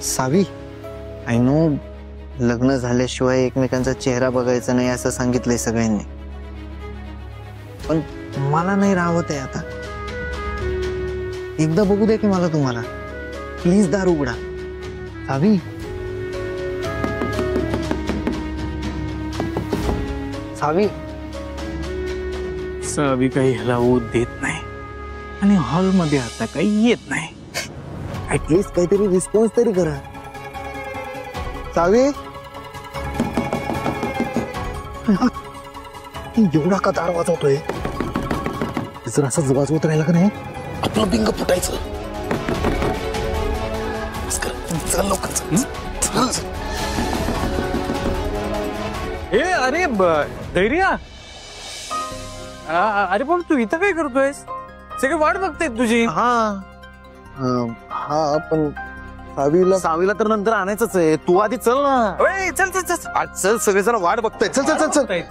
Saavi, I know लग्न झाल्याशिवाय एकमेकांचा चेहरा बघायचा नाही असं सांगितलंय सगळ्यांनी, पण मला नाही राहत आहे आता. एकदा बघू द्या की मला तुम्हाला. प्लीज दार उघडा. सावी, सावी. सावी काही ह्याला ऊत देत नाही आणि हॉलमध्ये आता काही येत नाही. ऍटलीस्ट काहीतरी रिस्पॉन्स तरी करा. सावी, एवढा का दार वाजवतोय? जर असंच वाजवत राहिला का नाही आपलं बिंग फुटायचं. चल लवकर चल. ए अरे धैर्या, अरे पण तू इथं काय करतोयस? सगळे वाट बघतायत तुझी. हा पण सावीला तर नंतर आणायचंच आहे. तू आधी चल ना. चल चल चल चल, सगळेजण वाट बघतायत. चल चल चल चल.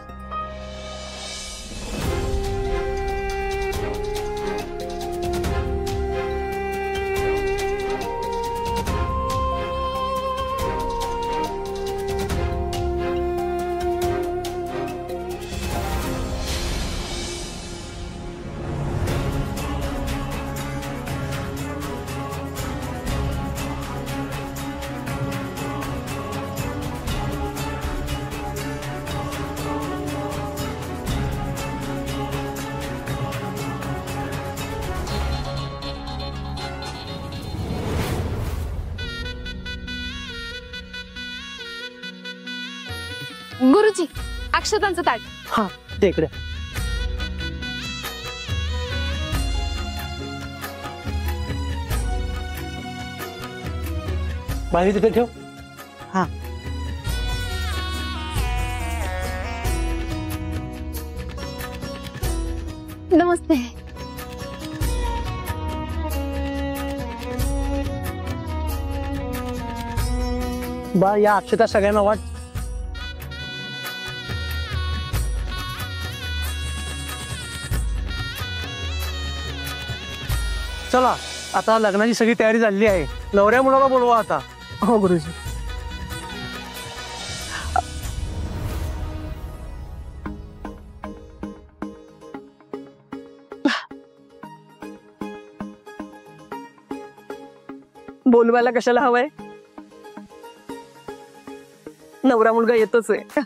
गुरुजी, अक्षतांचं ताट. हा ते इकडे. बाहेर तिथे ठेव. हा. नमस्ते. बा या अक्षता सगळ्यांना वाट. चला आता लग्नाची सगळी तयारी झाली आहे. नवऱ्या मुलाला बोलवा आता. हो गुरुजी. बोलवायला कशाला हवंय? नवरा मुलगा येतोच आहे.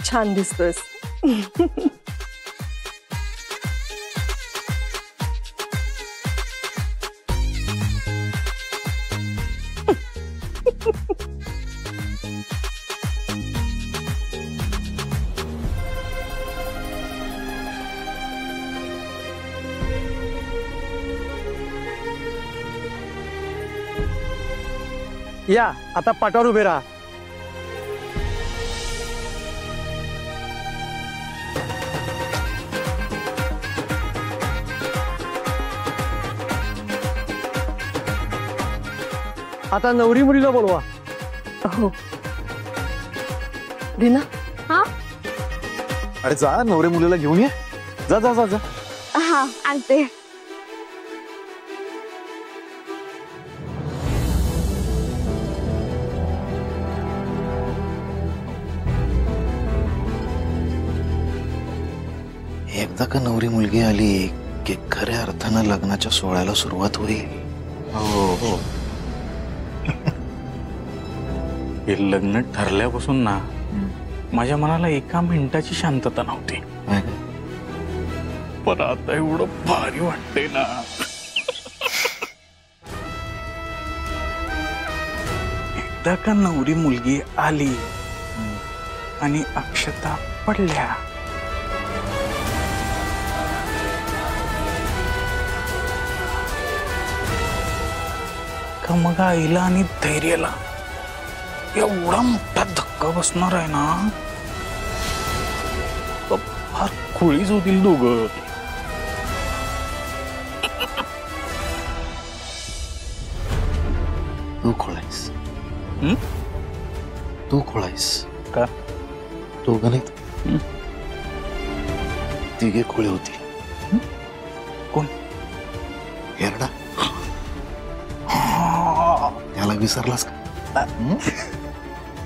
छान दिसतोस. या आता पाटावर उभे राहा. आता नवरी मुलीला बोलवा. हो. रीना. हा अरे जा, नवरे मुलीला घेऊन ये. जा जा जा जा. हा आणते. एकदा का नवरी मुलगी आली की खऱ्या अर्थानं लग्नाच्या सोहळ्याला सुरुवात होईल. हो हो. हे लग्न ठरल्यापासून ना माझ्या मनाला एका मिनिटाची शांतता नव्हती, पण आता एवढं भारी वाटतंय ना. एकदा का नवरी मुलगी आली आणि अक्षता पडल्या का मग आईला आणि धैर्याला एवढा मोठा धक्का बसणार आहे ना, फार खुळीच होतील दोघं. तू खोळायस, तू खोळायस का? दोघं नाही, तिघे खोळे होती. कोण? हेरडा. त्याला विसरलास का?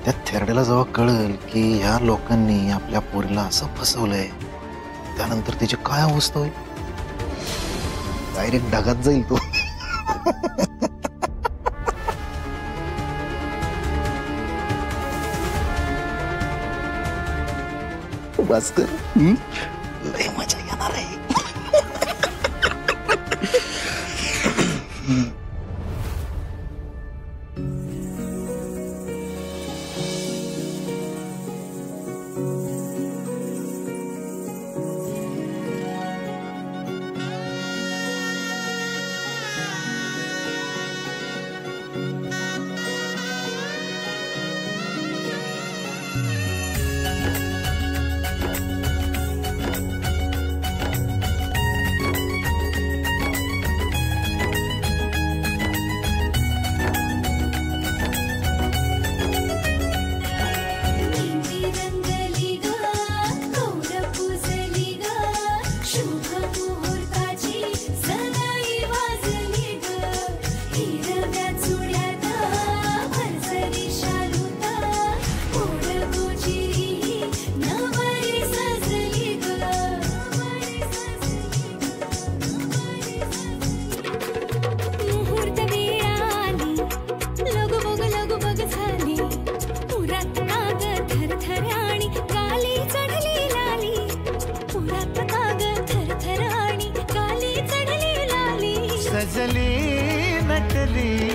त्या थेरड्याला जेव्हा कळल की ह्या लोकांनी आपल्या पोरीला असं फसवलंय, त्यानंतर त्याची काय अवस्था होईल? डायरेक्ट ढगात जाईल तो. भास्कर, लय मजा येणार आहे. सजली नटली